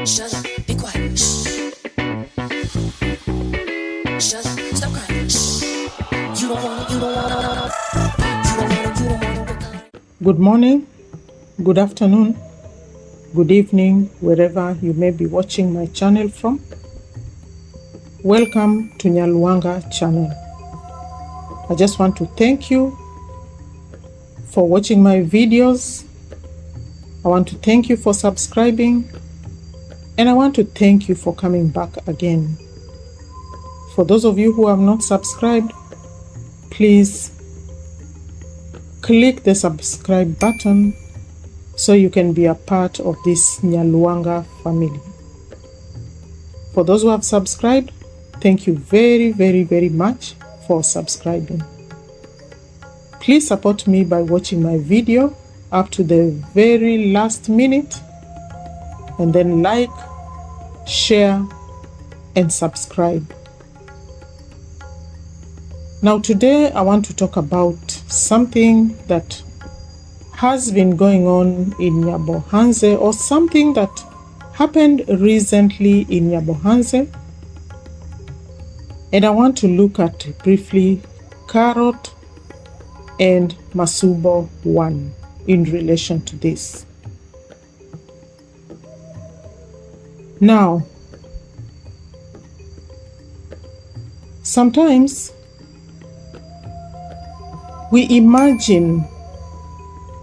Shut up, be quiet. Shh. Shut up, stop crying. Shh. You don't wanna, you don't wanna, you don't wanna, you don't wanna wake up. Good morning, good afternoon, good evening, wherever you may be watching my channel from. Welcome to Nyaluanga channel. I just want to thank you for watching my videos. I want to thank you for subscribing, and I want to thank you for coming back again. For those of you who have not subscribed, please click the subscribe button so you can be a part of this Nyaluanga family. For those who have subscribed, thank you very much for subscribing. Please support me by watching my video up to the very last minute, and then like, share, and subscribe. Now today I want to talk about something that has been going on in nyabohanse, or something that happened recently in nyabohanse, and I want to look at briefly Carrot and Masubo 1 in relation to this. Now, sometimes we imagine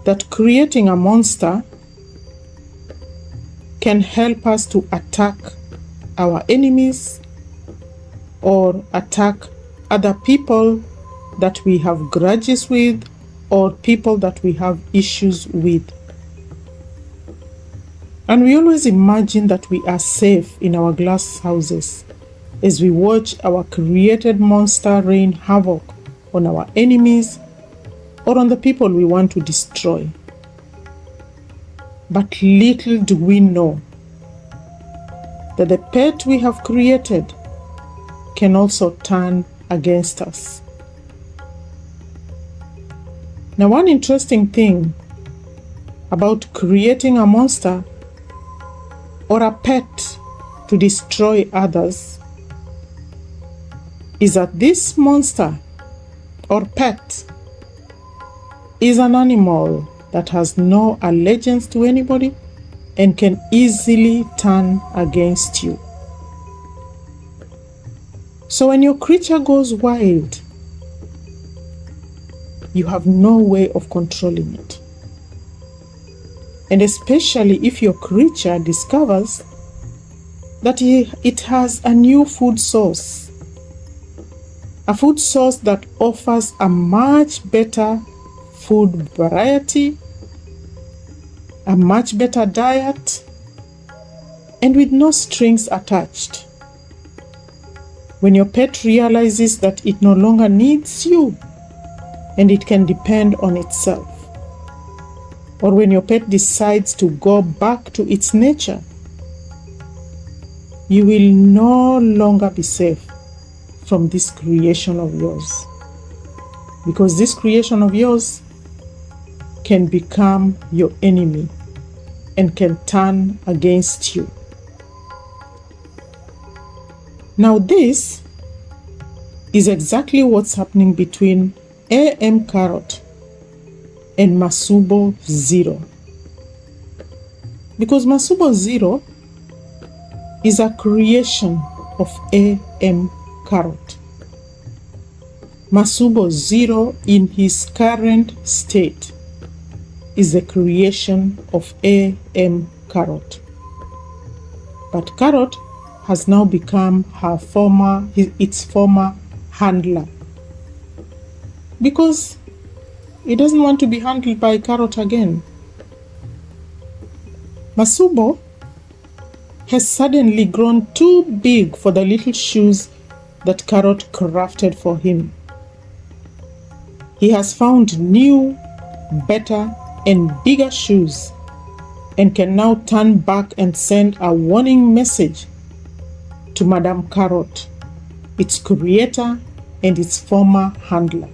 that creating a monster can help us to attack our enemies or attack other people that we have grudges with, or people that we have issues with. And we always imagine that we are safe in our glass houses as we watch our created monster rain havoc on our enemies or on the people we want to destroy. But little do we know that the pet we have created can also turn against us. Now, one interesting thing about creating a monster or a pet to destroy others is that this monster or pet is an animal that has no allegiance to anybody and can easily turn against you. So when your creature goes wild, you have no way of controlling it. And especially if your creature discovers that it has a new food source, a food source that offers a much better food variety, a much better diet, and with no strings attached. When your pet realizes that it no longer needs you and it can depend on itself, or when your pet decides to go back to its nature, you will no longer be safe from this creation of yours, because this creation of yours can become your enemy and can turn against you. Now this is exactly what's happening between AM Carrot and Masubo 0. Because Masubo 0 is a creation of AM Carrot. Masubo 0 in his current state is the creation of AM Carrot. But Carrot has now become its former handler, because he doesn't want to be handled by Carrot again. Masubo has suddenly grown too big for the little shoes that Carrot crafted for him. He has found new, better, and bigger shoes, and can now turn back and send a warning message to Madam Carrot, its creator and its former handler.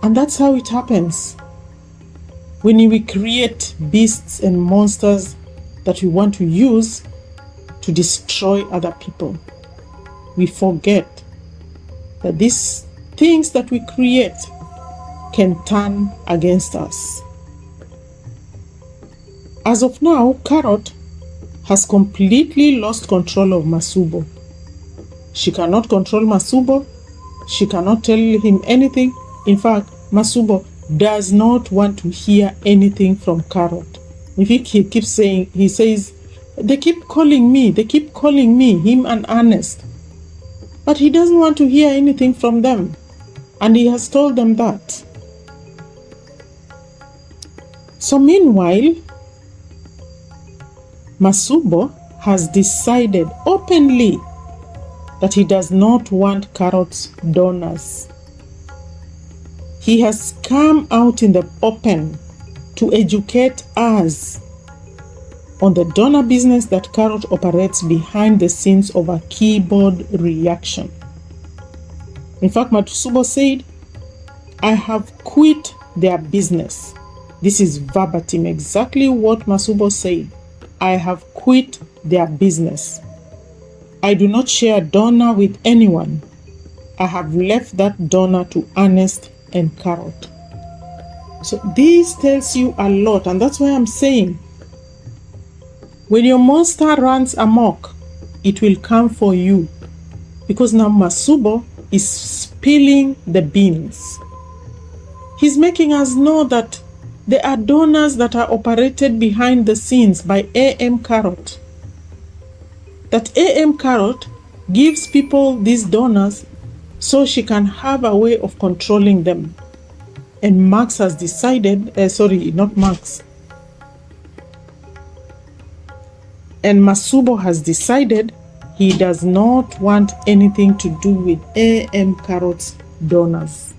And that's how it happens when we create beasts and monsters that we want to use to destroy other people. We forget that these things that we create can turn against us. As of now, Carrot has completely lost control of Masubo. She cannot control Masubo. She cannot tell him anything. In fact, Masubo does not want to hear anything from Carrot. If he keeps saying, he says, they keep calling me, him and Ernest. But he doesn't want to hear anything from them. And he has told them that. So meanwhile, Masubo has decided openly that he does not want Carrot's donors. He has come out in the open to educate us on the donor business that Carrot operates behind the scenes of a keyboard reaction. In fact, Masubo said, I have quit their business. This is verbatim, exactly what Masubo said. I have quit their business. I do not share donor with anyone. I have left that donor to Ernest and Carrot. So this tells you a lot, and that's why I'm saying, when your monster runs amok, it will come for you. Because now Masubo is spilling the beans. He's making us know that there are donors that are operated behind the scenes by AM Carrot. That AM Carrot gives people these donors so she can have a way of controlling them. And Max has decided, not Max. And Masubo has decided he does not want anything to do with AM Carrot's donors.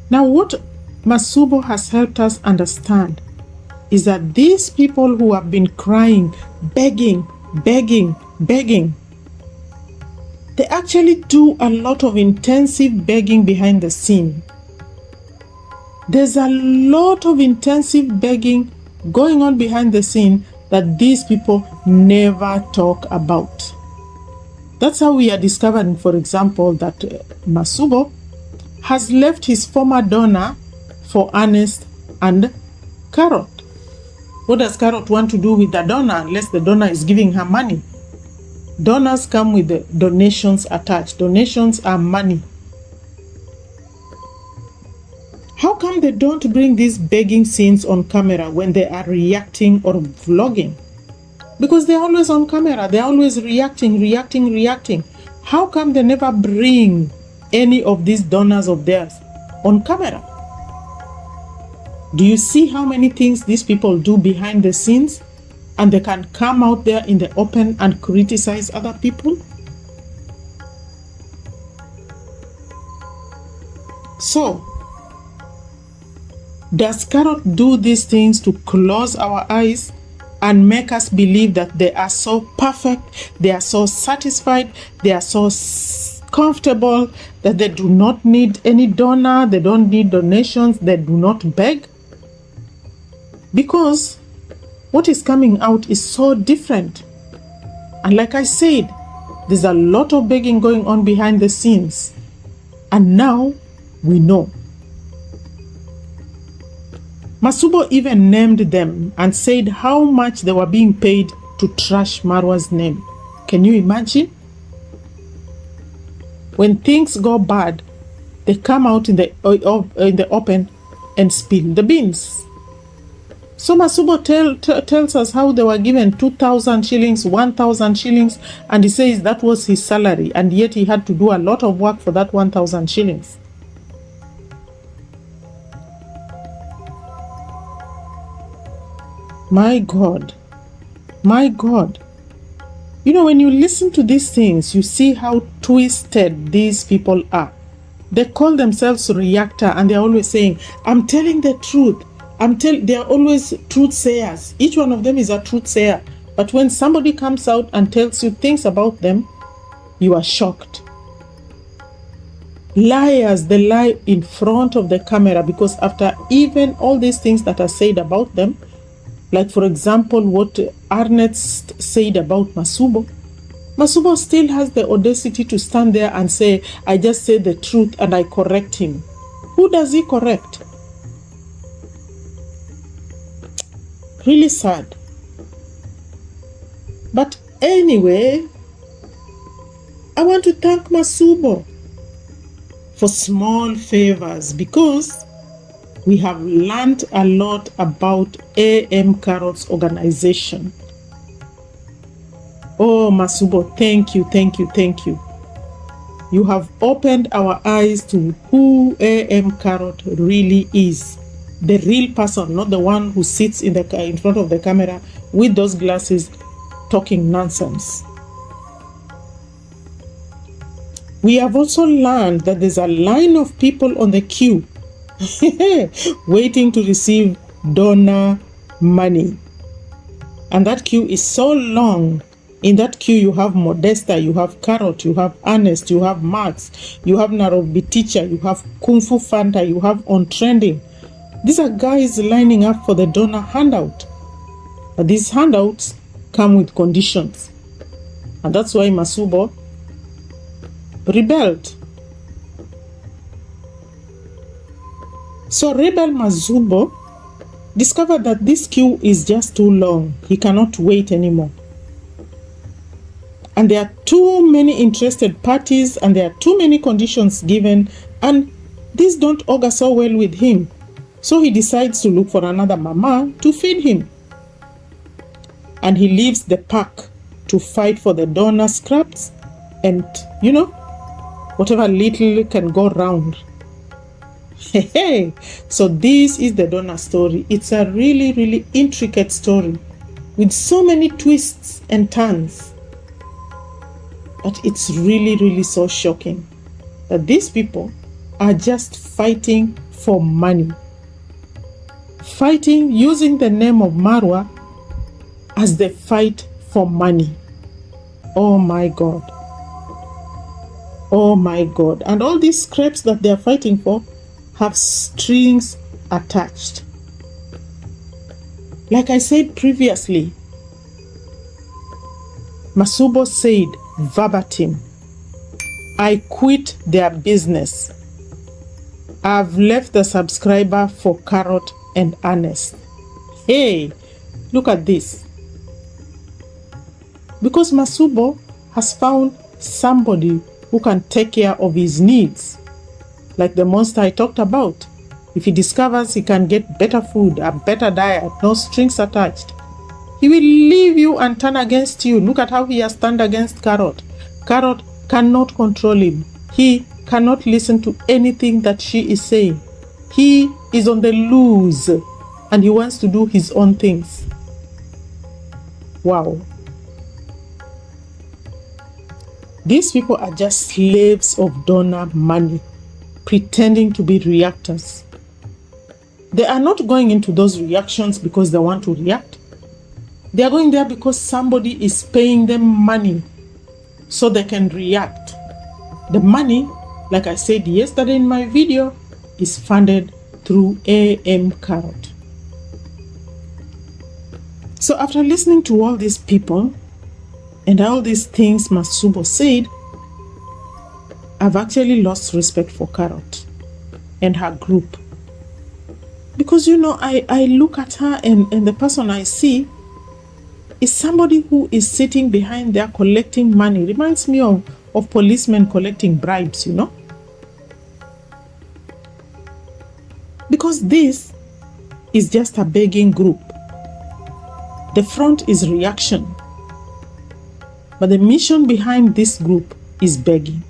Now, what Masubo has helped us understand is that these people who have been crying, begging, they actually do a lot of intensive begging behind the scene. There's a lot of intensive begging going on behind the scene that these people never talk about. That's how we are discovering, for example, that Masubo has left his former donor for Ernest and Carrot. What does Carrot want to do with the donor unless the donor is giving her money? Donors come with the donations attached. Donations are money. How come they don't bring these begging scenes on camera when they are reacting or vlogging? Because they're always on camera. They're always reacting. How come they never bring any of these donors of theirs on camera? Do you see how many things these people do behind the scenes? And they can come out there in the open and criticize other people? So, does Carrot do these things to close our eyes and make us believe that they are so perfect, they are so satisfied, they are so comfortable, that they do not need any donor, they don't need donations, they do not beg? Because what is coming out is so different. And like I said, there's a lot of begging going on behind the scenes. And now we know. Masubo even named them and said how much they were being paid to trash Marwa's name. Can you imagine? When things go bad, they come out in the open and spill the beans. So Masubo tells us how they were given 2,000 shillings, 1,000 shillings, and he says that was his salary, and yet he had to do a lot of work for that 1,000 shillings. My God. You know, when you listen to these things, you see how twisted these people are. They call themselves reactor, and they're always saying, I'm telling the truth. They are always truth sayers. Each one of them is a truth sayer. But when somebody comes out and tells you things about them, you are shocked. Liars, they lie in front of the camera, because after even all these things that are said about them, Like, for example, what Ernest said about Masubo. Masubo still has the audacity to stand there and say, I just say the truth and I correct him. Who does he correct? Really sad. But anyway, I want to thank Masubo for small favors, because we have learned a lot about AM Carrot's organization. Oh, Masubo, thank you, thank you, thank you. You have opened our eyes to who AM Carrot really is. The real person, not the one who sits in front of the camera with those glasses talking nonsense. We have also learned that there's a line of people on the queue waiting to receive donor money. And that queue is so long. In that queue, you have Modesta, you have Carrot, you have Ernest, you have Max, you have Nairobi Teacher, you have Kung Fu Fanta, you have On Trending. These are guys lining up for the donor handout. But these handouts come with conditions. And that's why Masubo rebelled. So Rebel Masubo discovered that this queue is just too long. He cannot wait anymore. And there are too many interested parties and there are too many conditions given, and these don't augur so well with him. So he decides to look for another mama to feed him. And he leaves the pack to fight for the donor scraps and, whatever little can go round. So this is the donor story. It's a really, really intricate story with so many twists and turns. But it's really, really so shocking that these people are just fighting for money. Fighting using the name of Marwa as they fight for money. Oh my God. Oh my God. And all these scraps that they are fighting for have strings attached. Like I said previously, Masubo said verbatim, I quit their business. I've left the subscriber for Carrot and Ernest. Hey, look at this. Because Masubo has found somebody who can take care of his needs. Like the monster I talked about. If he discovers he can get better food, a better diet, no strings attached, he will leave you and turn against you. Look at how he has turned against Carrot. Carrot cannot control him. He cannot listen to anything that she is saying. He is on the loose and he wants to do his own things. Wow. These people are just slaves of donor money, pretending to be reactors. They are not going into those reactions because they want to react. They are going there because somebody is paying them money so they can react. The money, like I said yesterday in my video, is funded through AM Carrot. So after listening to all these people and all these things Masubo said, I've actually lost respect for Carrot and her group. Because, I look at her and the person I see is somebody who is sitting behind there collecting money. Reminds me of policemen collecting bribes, Because this is just a begging group. The front is reaction. But the mission behind this group is begging.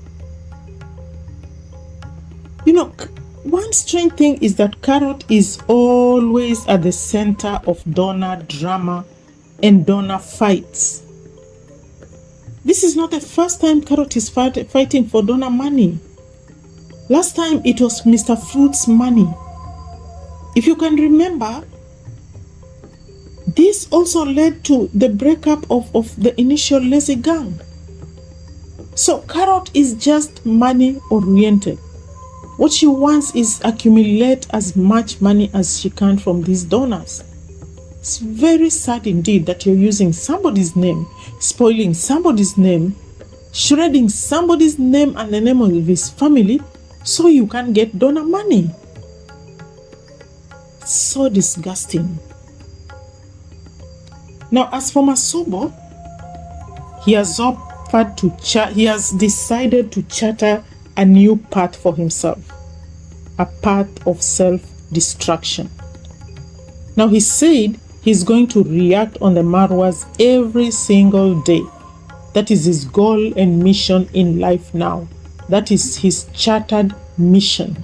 One strange thing is that Carrot is always at the center of donor drama and donor fights. This is not the first time Carrot is fighting for donor money. Last time it was Mr. Fruit's money. If you can remember, this also led to the breakup of the initial Lazy Gang. So Carrot is just money oriented. What she wants is accumulate as much money as she can from these donors. It's very sad indeed that you're using somebody's name, spoiling somebody's name, shredding somebody's name and the name of his family so you can get donor money. So disgusting. Now, as for Masubo, he has decided to charter a new path for himself, a path of self-destruction. Now, he said he's going to react on the Marwas every single day. That is his goal and mission in life now. That is his chartered mission.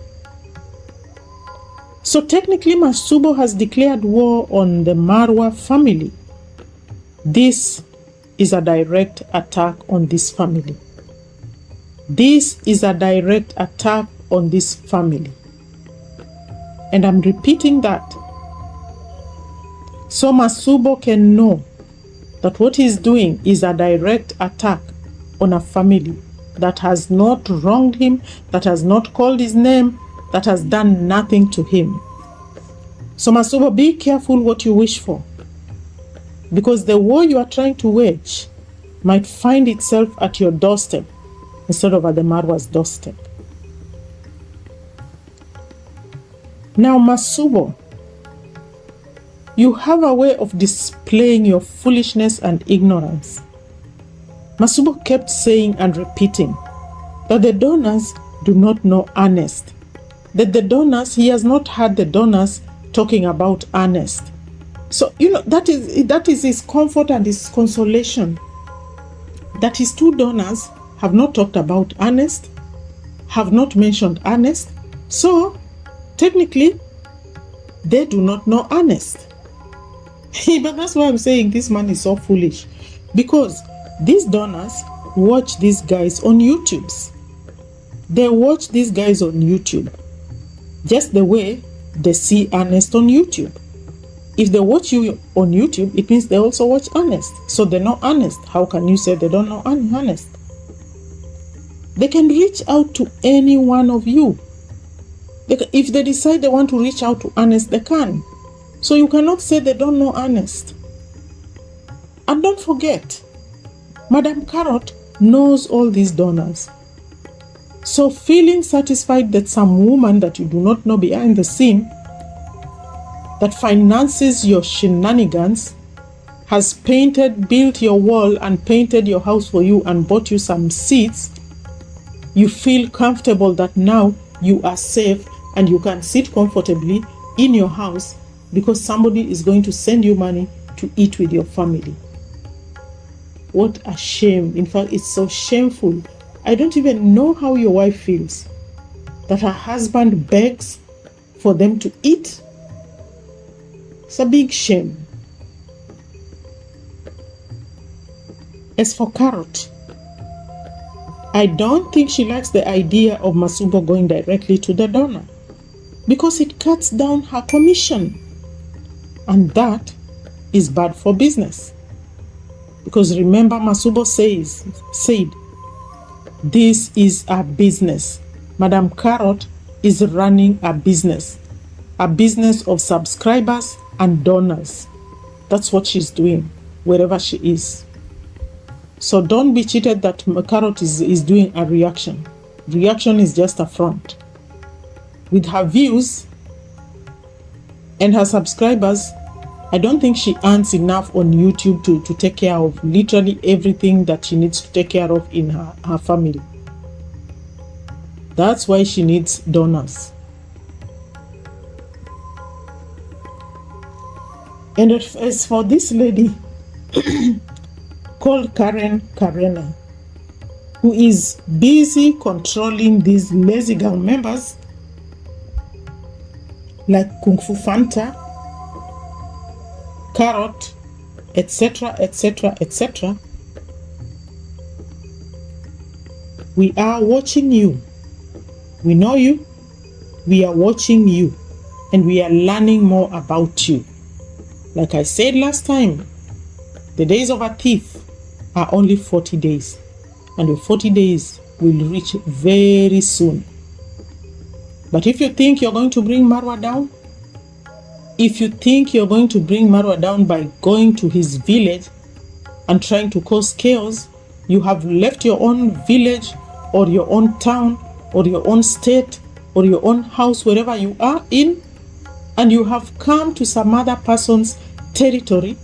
So technically, Masubo has declared war on the Marwa family. This is a direct attack on this family. This is a direct attack on this family. And I'm repeating that, so Masubo can know that what he's doing is a direct attack on a family that has not wronged him, that has not called his name, that has done nothing to him. So Masubo, be careful what you wish for, because the war you are trying to wage might find itself at your doorstep instead of at the Marwa's doorstep. Now, Masubo, you have a way of displaying your foolishness and ignorance. Masubo kept saying and repeating that the donors do not know Ernest. That the donors, he has not heard the donors talking about Ernest. So, that is his comfort and his consolation, that his two donors have not talked about Ernest, have not mentioned Ernest. So, technically, they do not know Ernest. But that's why I'm saying this man is so foolish, because these donors watch these guys on YouTube. They watch these guys on YouTube just the way they see Ernest on YouTube. If they watch you on YouTube, it means they also watch Ernest. So they know Ernest. How can you say they don't know Ernest? They can reach out to any one of you. If they decide they want to reach out to Ernest, they can. So you cannot say they don't know Ernest. And don't forget, Madam Carrot knows all these donors. So feeling satisfied that some woman that you do not know behind the scene that finances your shenanigans has built your wall and painted your house for you and bought you some seats, you feel comfortable that now you are safe and you can sit comfortably in your house because somebody is going to send you money to eat with your family. What a shame. In fact, it's so shameful. I don't even know how your wife feels that her husband begs for them to eat. It's a big shame. As for Carrot, I don't think she likes the idea of Masubo going directly to the donor because it cuts down her commission, and that is bad for business. Because remember, Masubo said, this is a business. Madam Carrot is running a business of subscribers and donors. That's what she's doing wherever she is. So don't be cheated that Carrot is doing a reaction. Reaction is just a front. With her views and her subscribers, I don't think she earns enough on YouTube to take care of literally everything that she needs to take care of in her family. That's why she needs donors. And as for this lady called Karena, who is busy controlling these lazy gang members like Kung Fu Fanta, Carrot, etc., etc., etc. We are watching you. We know you. We are watching you. And we are learning more about you. Like I said last time, the days of a thief are only 40 days. And the 40 days will reach very soon. But if you think you're going to bring Marwa down, If you think you're going to bring Marwa down by going to his village and trying to cause chaos, you have left your own village or your own town or your own state or your own house, wherever you are in, and you have come to some other person's territory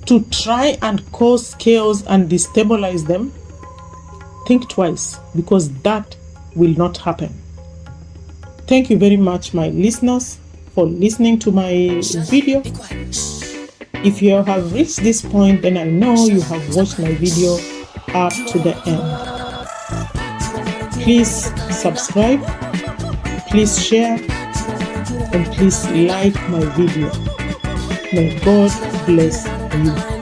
to try and cause chaos and destabilize them. Think twice, because that will not happen. Thank you very much, my listeners, for listening to my video. If you have reached this point, then I know you have watched my video up to the end. Please subscribe, please share, and please like my video. May God bless you.